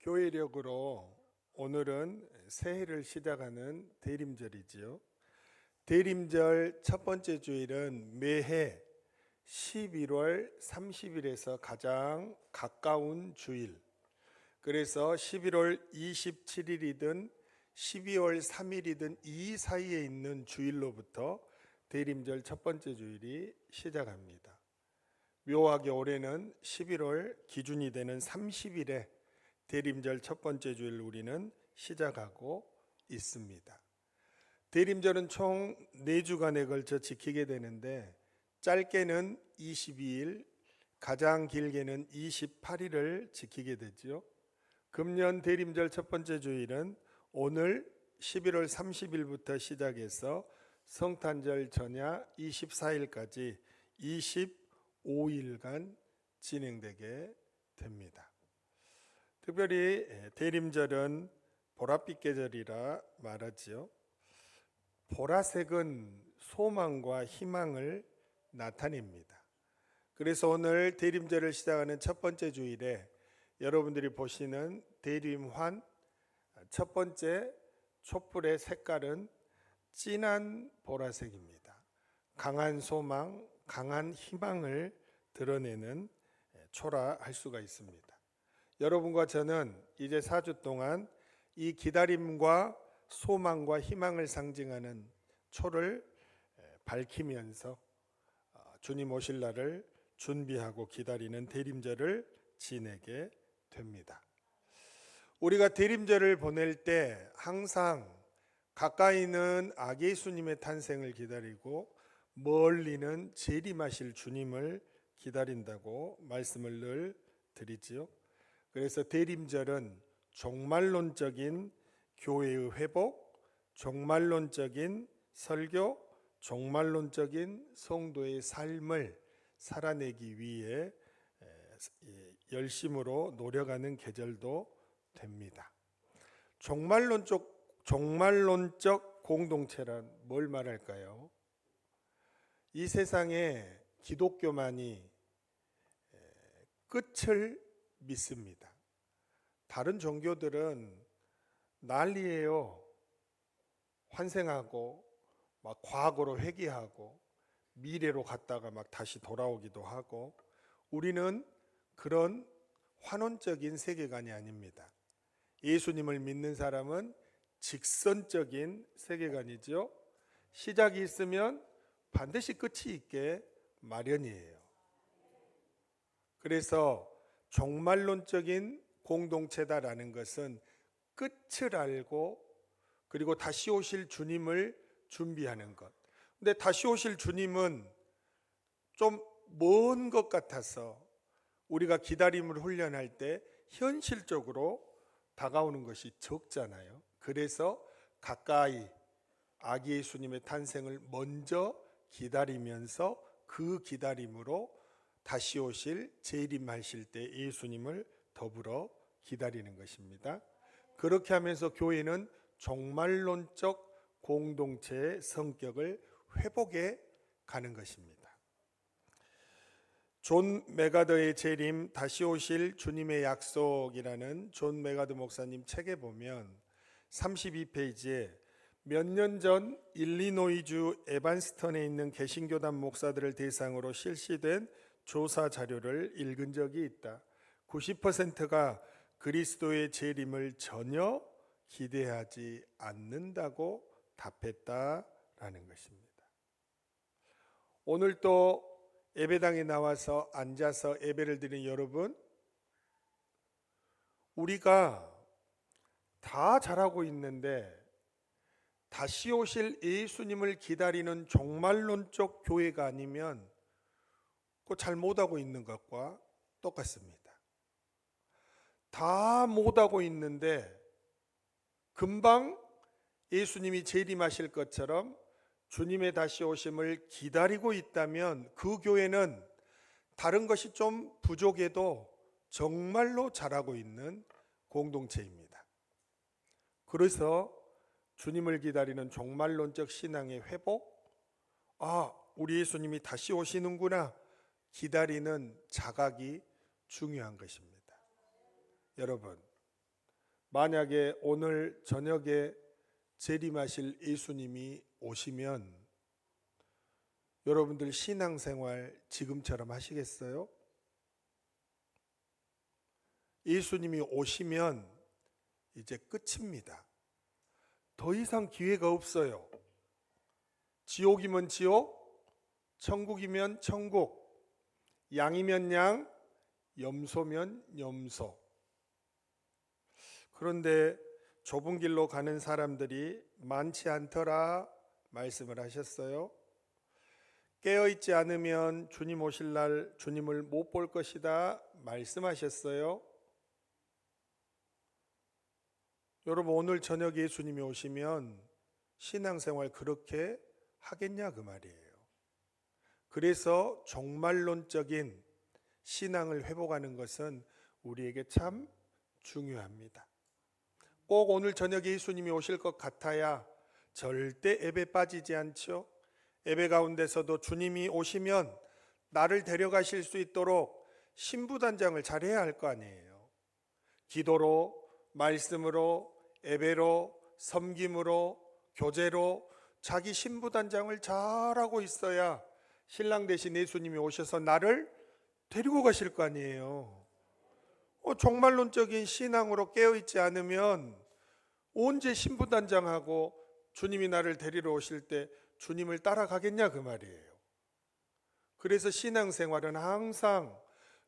교회력으로 오늘은 새해를 시작하는 대림절이지요. 대림절 첫 번째 주일은 매해 11월 30일에서 가장 가까운 주일. 그래서 11월 27일이든 12월 3일이든 이 사이에 있는 주일로부터 대림절 첫 번째 주일이 시작합니다. 묘하게 올해는 11월 기준이 되는 30일에 대림절 첫 번째 주일 우리는 시작하고 있습니다. 대림절은 총 4주간에 걸쳐 지키게 되는데 짧게는 22일, 가장 길게는 28일을 지키게 되죠. 금년 대림절 첫 번째 주일은 오늘 11월 30일부터 시작해서 성탄절 전야 24일까지 25일간 진행되게 됩니다. 특별히 대림절은 보랏빛 계절이라 말하지요. 보라색은 소망과 희망을 나타냅니다. 그래서 오늘 대림절을 시작하는 첫 번째 주일에 여러분들이 보시는 대림환 첫 번째 촛불의 색깔은 진한 보라색입니다. 강한 소망, 강한 희망을 드러내는 초라 할 수가 있습니다. 여러분과 저는 이제 4주 동안 이 기다림과 소망과 희망을 상징하는 초를 밝히면서 주님 오실 날을 준비하고 기다리는 대림절을 지내게 됩니다. 우리가 대림절을 보낼 때 항상 가까이는 아기 예수님의 탄생을 기다리고 멀리는 재림하실 주님을 기다린다고 말씀을 늘 드리지요. 그래서 대림절은 종말론적인 교회의 회복, 종말론적인 설교, 종말론적인 성도의 삶을 살아내기 위해 열심으로 노력하는 계절도 됩니다. 종말론적 공동체란 뭘 말할까요? 이 세상에 기독교만이 끝을 믿습니다. 다른 종교들은 난리예요. 환생하고 막 과거로 회귀하고 미래로 갔다가 막 다시 돌아오기도 하고, 우리는 그런 환원적인 세계관이 아닙니다. 예수님을 믿는 사람은 직선적인 세계관이죠. 시작이 있으면 반드시 끝이 있게 마련이에요. 그래서 종말론적인 공동체다라는 것은 끝을 알고 그리고 다시 오실 주님을 준비하는 것. 근데 다시 오실 주님은 좀 먼 것 같아서 우리가 기다림을 훈련할 때 현실적으로 다가오는 것이 적잖아요. 그래서 가까이 아기 예수님의 탄생을 먼저 기다리면서 그 기다림으로 다시 오실 재림하실 때 예수님을 더불어 기다리는 것입니다. 그렇게 하면서 교회는 종말론적 공동체의 성격을 회복해 가는 것입니다. 존 메가더의 재림, 다시 오실 주님의 약속이라는 존 메가더 목사님 책에 보면 32페이지에 몇 년 전 일리노이주 에반스턴에 있는 개신교단 목사들을 대상으로 실시된 조사 자료를 읽은 적이 있다. 90%가 그리스도의 재림을 전혀 기대하지 않는다고 답했다라는 것입니다. 오늘 또 예배당에 나와서 앉아서 예배를 드리는 여러분, 우리가 다 잘하고 있는데 다시 오실 예수님을 기다리는 종말론적 교회가 아니면 그 잘 못하고 있는 것과 똑같습니다. 다 못하고 있는데 금방 예수님이 재림하실 것처럼 주님의 다시 오심을 기다리고 있다면 그 교회는 다른 것이 좀 부족해도 정말로 잘하고 있는 공동체입니다. 그래서 주님을 기다리는 종말론적 신앙의 회복, 우리 예수님이 다시 오시는구나 기다리는 자각이 중요한 것입니다. 여러분, 만약에 오늘 저녁에 재림하실 예수님이 오시면 여러분들 신앙생활 지금처럼 하시겠어요? 예수님이 오시면 이제 끝입니다. 더 이상 기회가 없어요. 지옥이면 지옥, 천국이면 천국, 양이면 양, 염소면 염소. 그런데 좁은 길로 가는 사람들이 많지 않더라 말씀을 하셨어요. 깨어있지 않으면 주님 오실 날 주님을 못 볼 것이다 말씀하셨어요. 여러분, 오늘 저녁 예수님이 오시면 신앙생활 그렇게 하겠냐 그 말이에요. 그래서 종말론적인 신앙을 회복하는 것은 우리에게 참 중요합니다. 꼭 오늘 저녁에 예수님이 오실 것 같아야 절대 앱에 빠지지 않죠. 예배 가운데서도 주님이 오시면 나를 데려가실 수 있도록 신부단장을 잘해야 할 거 아니에요. 기도로, 말씀으로, 예배로, 섬김으로, 교제로 자기 신부단장을 잘하고 있어야 신랑 대신 예수님이 오셔서 나를 데리고 가실 거 아니에요. 종말론적인 신앙으로 깨어있지 않으면 언제 신부단장하고 주님이 나를 데리러 오실 때 주님을 따라가겠냐 그 말이에요. 그래서 신앙생활은 항상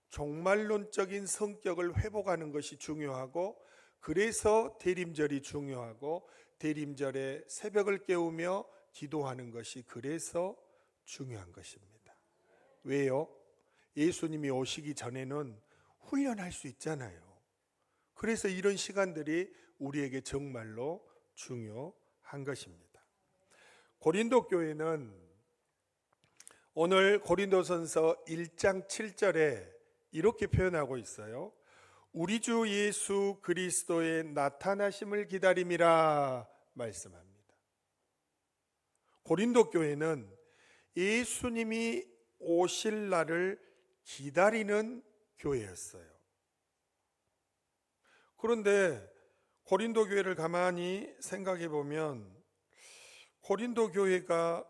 종말론적인 성격을 회복하는 것이 중요하고, 그래서 대림절이 중요하고, 대림절에 새벽을 깨우며 기도하는 것이 그래서 중요한 것입니다. 왜요? 예수님이 오시기 전에는 훈련할 수 있잖아요. 그래서 이런 시간들이 우리에게 정말로 중요한 것입니다. 고린도 교회는 오늘 고린도전서 1장 7절에 이렇게 표현하고 있어요. 우리 주 예수 그리스도의 나타나심을 기다림이라 말씀합니다. 고린도 교회는 예수님이 오실 날을 기다리는 교회였어요. 그런데 고린도 교회를 가만히 생각해 보면 고린도 교회가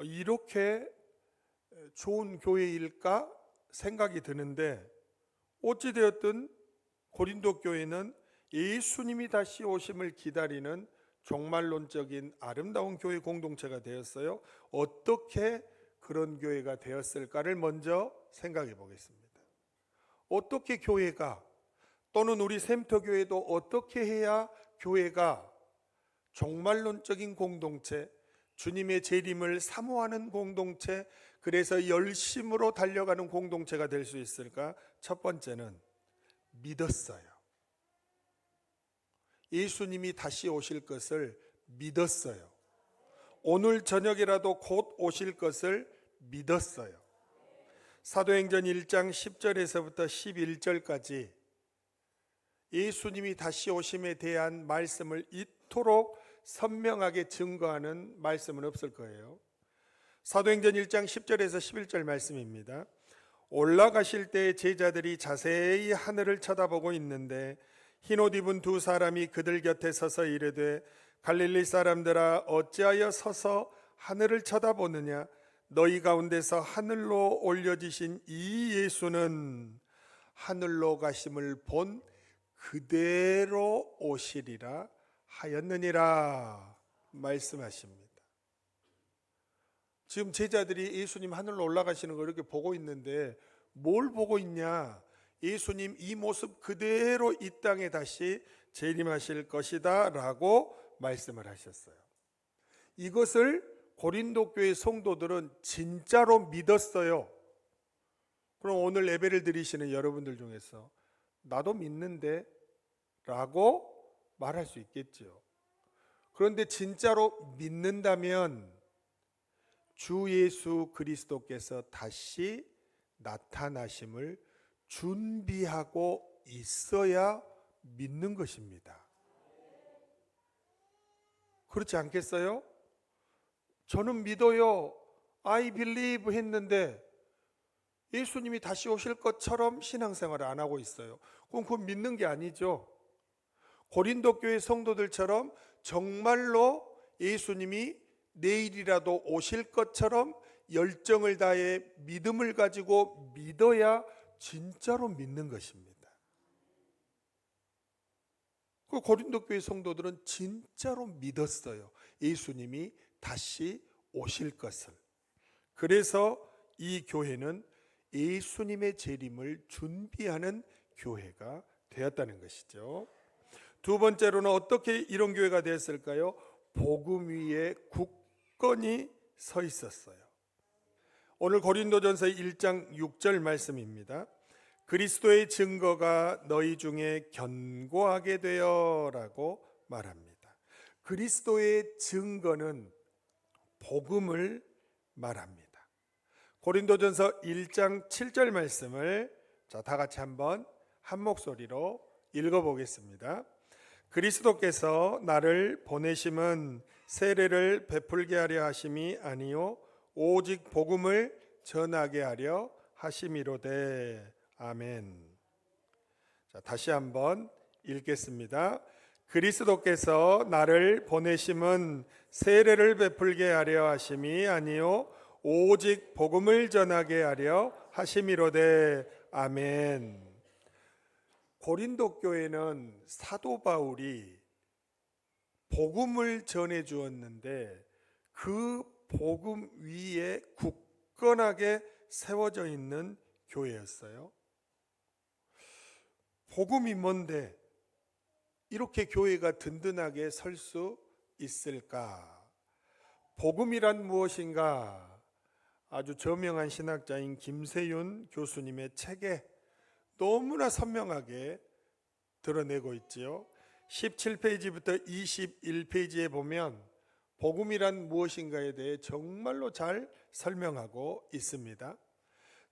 이렇게 좋은 교회일까 생각이 드는데, 어찌되었든 고린도 교회는 예수님이 다시 오심을 기다리는 종말론적인 아름다운 교회 공동체가 되었어요. 어떻게 그런 교회가 되었을까를 먼저 생각해 보겠습니다. 어떻게 교회가, 또는 우리 샘터교회도 어떻게 해야 교회가 종말론적인 공동체, 주님의 재림을 사모하는 공동체, 그래서 열심으로 달려가는 공동체가 될 수 있을까? 첫 번째는 믿었어요. 예수님이 다시 오실 것을 믿었어요. 오늘 저녁이라도 곧 오실 것을 믿었어요. 사도행전 1장 10절에서부터 11절까지 예수님이 다시 오심에 대한 말씀을 이토록 선명하게 증거하는 말씀은 없을 거예요. 사도행전 1장 10절에서 11절 말씀입니다. 올라가실 때 제자들이 자세히 하늘을 쳐다보고 있는데 흰옷 입은 두 사람이 그들 곁에 서서 이르되 갈릴리 사람들아 어찌하여 서서 하늘을 쳐다보느냐? 너희 가운데서 하늘로 올려지신 이 예수는 하늘로 가심을 본 그대로 오시리라 하였느니라 말씀하십니다. 지금 제자들이 예수님 하늘로 올라가시는 걸 이렇게 보고 있는데 뭘 보고 있냐? 예수님 이 모습 그대로 이 땅에 다시 재림하실 것이다 라고 말씀을 하셨어요. 이것을 고린도 교회 성도들은 진짜로 믿었어요. 그럼 오늘 예배를 드리시는 여러분들 중에서 나도 믿는데 라고 말할 수 있겠죠. 그런데 진짜로 믿는다면 주 예수 그리스도께서 다시 나타나심을 준비하고 있어야 믿는 것입니다. 그렇지 않겠어요? 저는 믿어요. I believe 했는데 예수님이 다시 오실 것처럼 신앙생활을 안 하고 있어요. 그럼 그건 믿는 게 아니죠. 고린도 교회 성도들처럼 정말로 예수님이 내일이라도 오실 것처럼 열정을 다해 믿음을 가지고 믿어야 진짜로 믿는 것입니다. 그 고린도 교회 성도들은 진짜로 믿었어요. 예수님이 다시 오실 것을. 그래서 이 교회는 예수님의 재림을 준비하는 교회가 되었다는 것이죠. 두 번째로는 어떻게 이런 교회가 되었을까요? 복음 위에 굳건히 서 있었어요. 오늘 고린도전서 1장 6절 말씀입니다. 그리스도의 증거가 너희 중에 견고하게 되어라고 말합니다. 그리스도의 증거는 복음을 말합니다. 고린도전서 1장 7절 말씀을 다 같이 한번 한 목소리로 읽어보겠습니다. 그리스도께서 나를 보내심은 세례를 베풀게 하려 하심이 아니요 오직 복음을 전하게 하려 하심이로되. 아멘. 다시 한번 읽겠습니다. 그리스도께서 나를 보내심은 세례를 베풀게 하려 하심이 아니요 오직 복음을 전하게 하려 하심이로되. 아멘. 고린도 교회는 사도 바울이 복음을 전해 주었는데 그 복음 위에 굳건하게 세워져 있는 교회였어요. 복음이 뭔데 이렇게 교회가 든든하게 설 수 있을까? 복음이란 무엇인가? 아주 저명한 신학자인 김세윤 교수님의 책에 너무나 선명하게 드러내고 있지요. 17페이지부터 21페이지에 보면 복음이란 무엇인가에 대해 정말로 잘 설명하고 있습니다.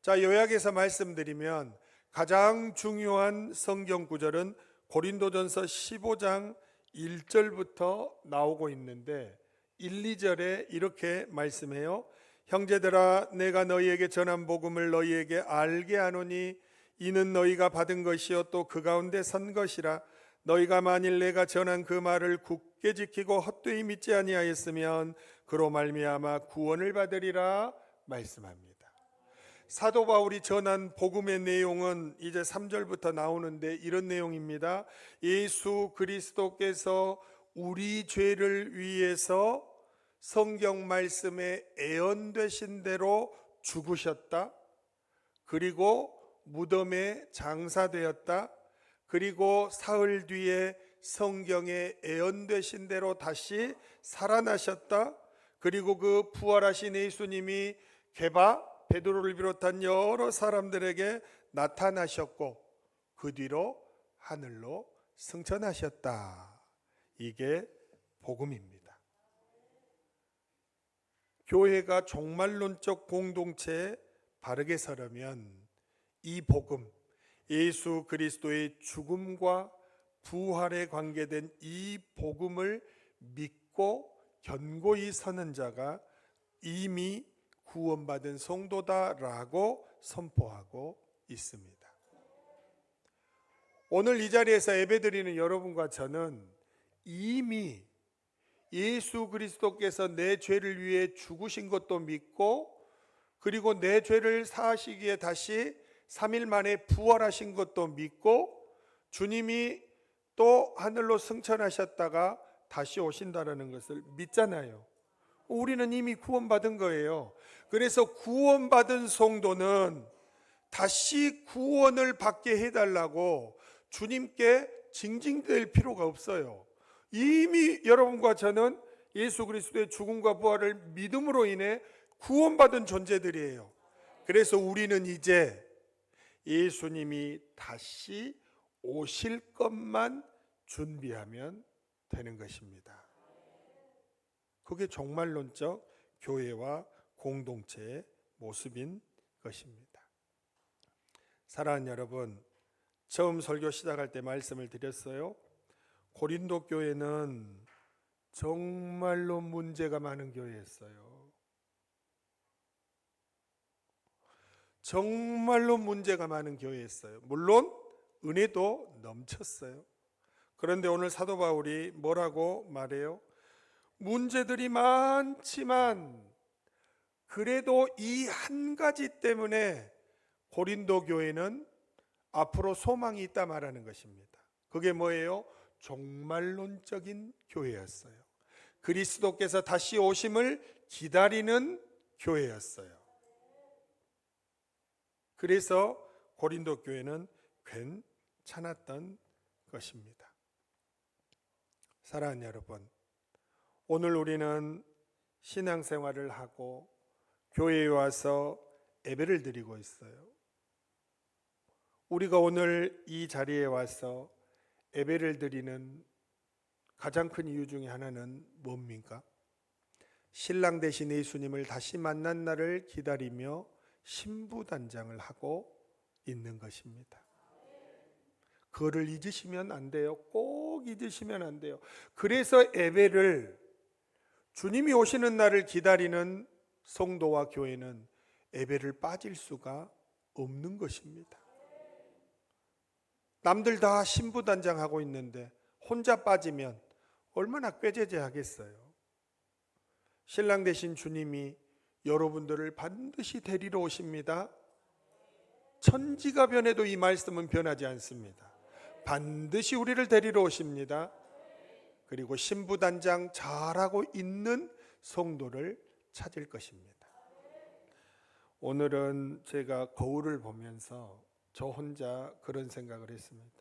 자, 요약해서 말씀드리면 가장 중요한 성경 구절은 고린도전서 15장 1절부터 나오고 있는데 1, 2절에 이렇게 말씀해요. 형제들아, 내가 너희에게 전한 복음을 너희에게 알게 하노니 이는 너희가 받은 것이요 또 그 가운데 선 것이라. 너희가 만일 내가 전한 그 말을 굳게 지키고 헛되이 믿지 아니하였으면 그로 말미암아 구원을 받으리라 말씀합니다. 사도 바울이 전한 복음의 내용은 이제 3절부터 나오는데 이런 내용입니다. 예수 그리스도께서 우리 죄를 위해서 성경 말씀에 애언되신 대로 죽으셨다. 그리고 무덤에 장사되었다. 그리고 사흘 뒤에 성경에 애언되신 대로 다시 살아나셨다. 그리고 그 부활하신 예수님이 게바 베드로를 비롯한 여러 사람들에게 나타나셨고 그 뒤로 하늘로 승천하셨다. 이게 복음입니다. 교회가 종말론적 공동체에 바르게 서려면 이 복음, 예수 그리스도의 죽음과 부활에 관계된 이 복음을 믿고 견고히 서는 자가 이미 구원받은 성도다라고 선포하고 있습니다. 오늘 이 자리에서 예배드리는 여러분과 저는 이미 예수 그리스도께서 내 죄를 위해 죽으신 것도 믿고 그리고 내 죄를 사하시기에 다시 3일 만에 부활하신 것도 믿고 주님이 또 하늘로 승천하셨다가 다시 오신다는 것을 믿잖아요. 우리는 이미 구원받은 거예요. 그래서 구원받은 성도는 다시 구원을 받게 해달라고 주님께 징징댈 필요가 없어요. 이미 여러분과 저는 예수 그리스도의 죽음과 부활을 믿음으로 인해 구원받은 존재들이에요. 그래서 우리는 이제 예수님이 다시 오실 것만 준비하면 되는 것입니다. 그게 종말론적 교회와 공동체의 모습인 것입니다. 사랑하는 여러분, 처음 설교 시작할 때 말씀을 드렸어요. 고린도 교회는 정말로 문제가 많은 교회였어요. 정말로 문제가 많은 교회였어요. 물론 은혜도 넘쳤어요. 그런데 오늘 사도 바울이 뭐라고 말해요? 문제들이 많지만 그래도 이 한 가지 때문에 고린도 교회는 앞으로 소망이 있다 말하는 것입니다. 그게 뭐예요? 종말론적인 교회였어요. 그리스도께서 다시 오심을 기다리는 교회였어요. 그래서 고린도 교회는 괜찮았던 것입니다. 사랑하는 여러분, 오늘 우리는 신앙생활을 하고 교회에 와서 예배를 드리고 있어요. 우리가 오늘 이 자리에 와서 예배를 드리는 가장 큰 이유 중에 하나는 뭡니까? 신랑 되신 예수님을 다시 만난 날을 기다리며 신부단장을 하고 있는 것입니다. 그거를 잊으시면 안 돼요. 꼭 잊으시면 안 돼요. 그래서 예배를, 주님이 오시는 날을 기다리는 성도와 교회는 예배를 빠질 수가 없는 것입니다. 남들 다 신부단장하고 있는데 혼자 빠지면 얼마나 꾀죄죄하겠어요. 신랑 되신 주님이 여러분들을 반드시 데리러 오십니다. 천지가 변해도 이 말씀은 변하지 않습니다. 반드시 우리를 데리러 오십니다. 그리고 신부단장 잘하고 있는 성도를 찾을 것입니다. 오늘은 제가 거울을 보면서 저 혼자 그런 생각을 했습니다.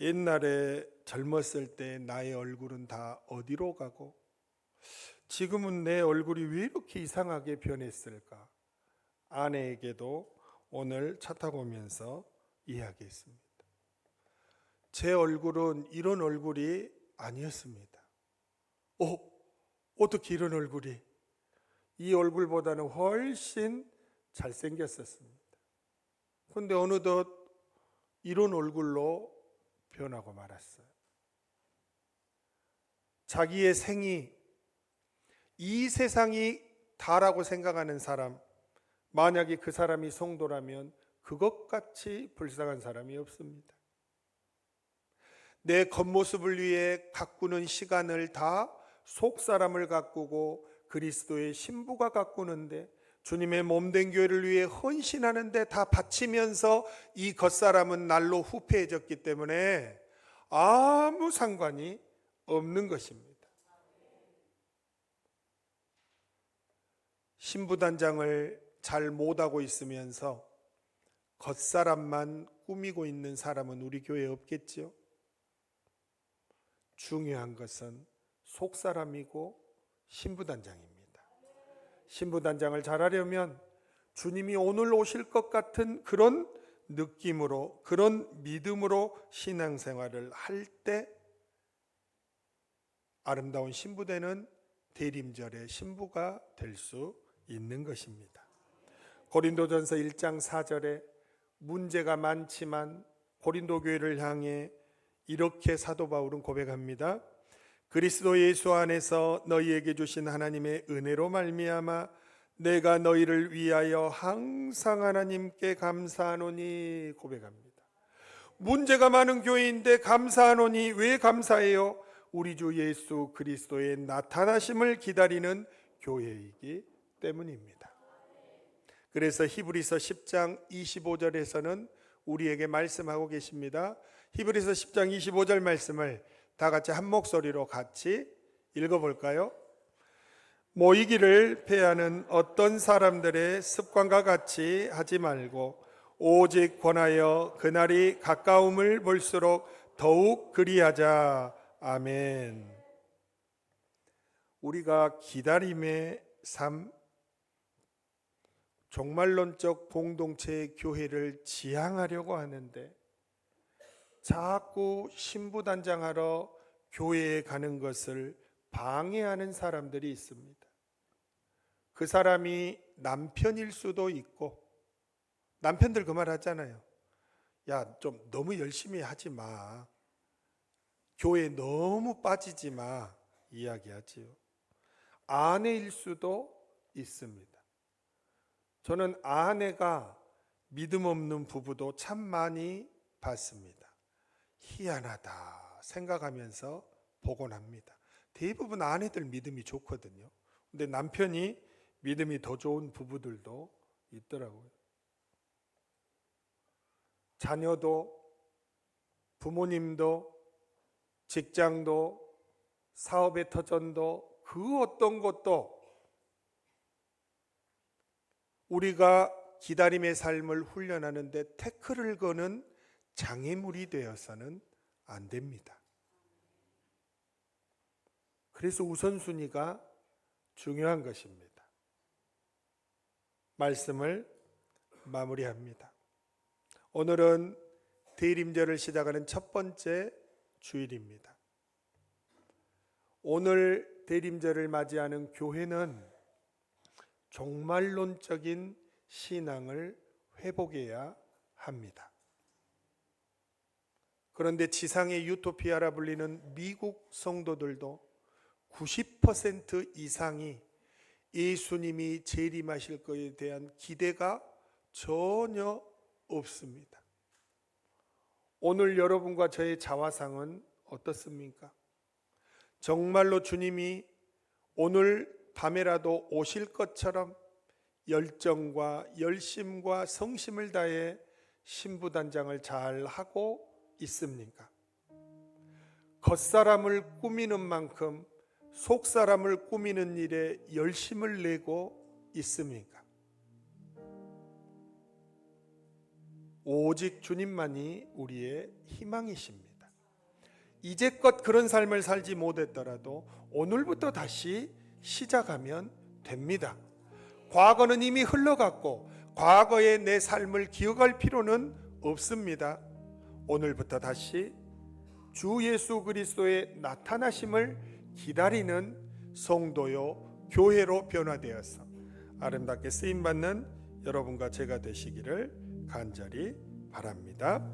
옛날에 젊었을 때 나의 얼굴은 다 어디로 가고 지금은 내 얼굴이 왜 이렇게 이상하게 변했을까? 아내에게도 오늘 차 타고 오면서 이야기했습니다. 제 얼굴은 이런 얼굴이 아니었습니다. 어떻게 이런 얼굴이? 이 얼굴보다는 훨씬 잘생겼었습니다. 그런데 어느덧 이런 얼굴로 변하고 말았어요. 자기의 생이 이 세상이 다라고 생각하는 사람, 만약에 그 사람이 성도라면 그것같이 불쌍한 사람이 없습니다. 내 겉모습을 위해 가꾸는 시간을 다 속사람을 가꾸고 그리스도의 신부가 가꾸는데, 주님의 몸된 교회를 위해 헌신하는데 다 바치면서 이 겉사람은 날로 후패해졌기 때문에 아무 상관이 없는 것입니다. 신부단장을 잘 못하고 있으면서 겉사람만 꾸미고 있는 사람은 우리 교회에 없겠죠. 중요한 것은 속사람이고 신부단장입니다. 신부단장을 잘하려면 주님이 오늘 오실 것 같은 그런 느낌으로, 그런 믿음으로 신앙생활을 할 때 아름다운 신부되는 대림절의 신부가 될 수 있는 것입니다. 고린도전서 1장 4절에 문제가 많지만 고린도 교회를 향해 이렇게 사도 바울은 고백합니다. 그리스도 예수 안에서 너희에게 주신 하나님의 은혜로 말미암아 내가 너희를 위하여 항상 하나님께 감사하노니 고백합니다. 문제가 많은 교회인데 감사하노니 왜 감사해요? 우리 주 예수 그리스도의 나타나심을 기다리는 교회이기 때문입니다. 그래서 히브리서 10장 25절에서는 우리에게 말씀하고 계십니다. 히브리서 10장 25절 말씀을 다 같이 한 목소리로 같이 읽어볼까요? 모이기를 패하는 어떤 사람들의 습관과 같이 하지 말고 오직 권하여 그날이 가까움을 볼수록 더욱 그리하자. 아멘. 우리가 기다림의 삶, 종말론적 공동체의 교회를 지향하려고 하는데 자꾸 신부단장하러 교회에 가는 것을 방해하는 사람들이 있습니다. 그 사람이 남편일 수도 있고, 남편들 그 말 하잖아요. 야, 좀 너무 열심히 하지 마. 교회에 너무 빠지지 마. 이야기하지요. 아내일 수도 있습니다. 저는 아내가 믿음 없는 부부도 참 많이 봤습니다. 희한하다 생각하면서 보곤 합니다. 대부분 아내들 믿음이 좋거든요. 근데 남편이 믿음이 더 좋은 부부들도 있더라고요. 자녀도, 부모님도, 직장도, 사업의 터전도 그 어떤 것도 우리가 기다림의 삶을 훈련하는데 태클을 거는 장애물이 되어서는 안 됩니다. 그래서 우선순위가 중요한 것입니다. 말씀을 마무리합니다. 오늘은 대림절을 시작하는 첫 번째 주일입니다. 오늘 대림절을 맞이하는 교회는 종말론적인 신앙을 회복해야 합니다. 그런데 지상의 유토피아라 불리는 미국 성도들도 90% 이상이 예수님이 재림하실 것에 대한 기대가 전혀 없습니다. 오늘 여러분과 저의 자화상은 어떻습니까? 정말로 주님이 오늘 밤에라도 오실 것처럼 열정과 열심과 성심을 다해 신부단장을 잘 하고 있습니까? 겉사람을 꾸미는 만큼 속사람을 꾸미는 일에 열심을 내고 있습니까? 오직 주님만이 우리의 희망이십니다. 이제껏 그런 삶을 살지 못했더라도 오늘부터 다시 시작하면 됩니다. 과거는 이미 흘러갔고 과거의 내 삶을 기억할 필요는 없습니다. 오늘부터 다시 주 예수 그리스도의 나타나심을 기다리는 성도요 교회로 변화되어서 아름답게 쓰임받는 여러분과 제가 되시기를 간절히 바랍니다.